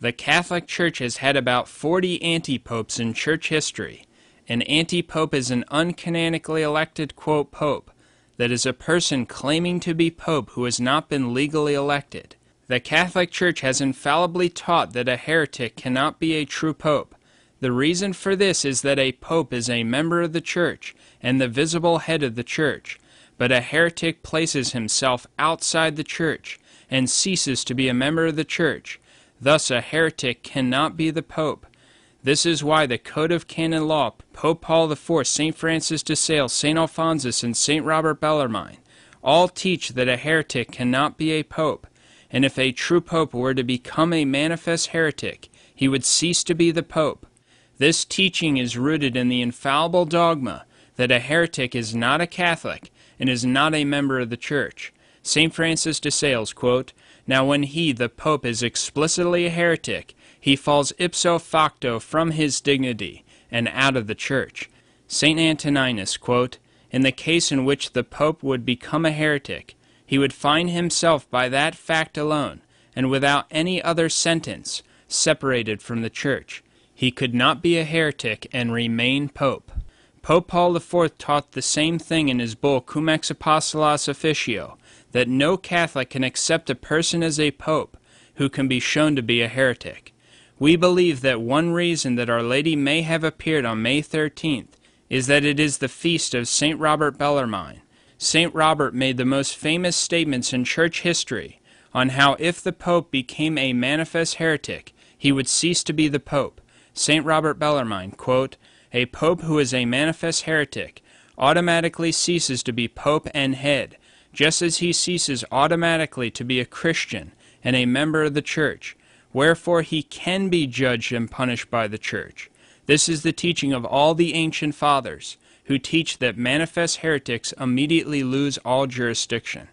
The Catholic Church has had about 40 anti-popes in church history. An anti-pope is an uncanonically elected, quote, pope. That is a person claiming to be pope who has not been legally elected. The Catholic Church has infallibly taught that a heretic cannot be a true pope. The reason for this is that a pope is a member of the Church and the visible head of the Church, but a heretic places himself outside the Church and ceases to be a member of the Church. Thus a heretic cannot be the pope. This is why the Code of Canon Law, Pope Paul IV, St. Francis de Sales, St. Alphonsus, and St. Robert Bellarmine all teach that a heretic cannot be a pope, and if a true pope were to become a manifest heretic, he would cease to be the pope. This teaching is rooted in the infallible dogma that a heretic is not a Catholic and is not a member of the Church. St. Francis de Sales, quote, "Now when he, the Pope, is explicitly a heretic, he falls ipso facto from his dignity and out of the Church." St. Antoninus, quote, "In the case in which the Pope would become a heretic, he would find himself by that fact alone, and without any other sentence, separated from the Church. He could not be a heretic and remain Pope." Pope Paul IV taught the same thing in his bull Cum ex Apostolos Officio, that no Catholic can accept a person as a pope who can be shown to be a heretic. We believe that one reason that Our Lady may have appeared on May 13th is that it is the feast of St. Robert Bellarmine. St. Robert made the most famous statements in church history on how if the Pope became a manifest heretic, he would cease to be the Pope. St. Robert Bellarmine, quote, "A Pope who is a manifest heretic automatically ceases to be Pope and head, just as he ceases automatically to be a Christian and a member of the Church. Wherefore he can be judged and punished by the Church. This is the teaching of all the ancient fathers, who teach that manifest heretics immediately lose all jurisdiction."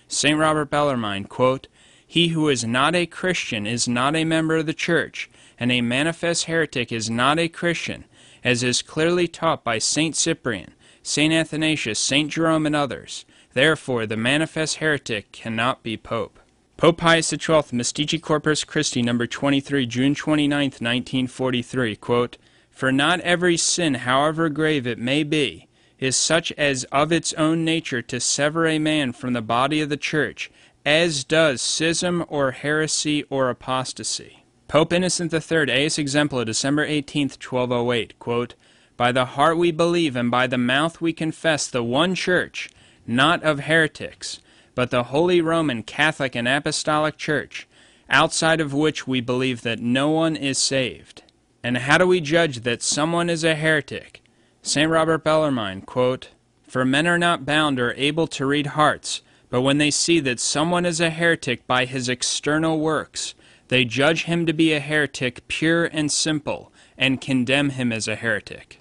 St. Robert Bellarmine, quote, "He who is not a Christian is not a member of the Church, and a manifest heretic is not a Christian, as is clearly taught by St. Cyprian, St. Athanasius, St. Jerome, and others. Therefore the manifest heretic cannot be Pope." Pope Pius XII, Mystici Corpus Christi, number 23, June 29, 1943, quote, "For not every sin, however grave it may be, is such as of its own nature to sever a man from the body of the Church, as does schism or heresy or apostasy." Pope Innocent III, Eis Exempla, December 18, 1208, quote, "By the heart we believe, and by the mouth we confess the one Church, not of heretics, but the Holy Roman Catholic and Apostolic Church, outside of which we believe that no one is saved." And how do we judge that someone is a heretic? St. Robert Bellarmine, quote, "For men are not bound or able to read hearts, but when they see that someone is a heretic by his external works, they judge him to be a heretic pure and simple, and condemn him as a heretic."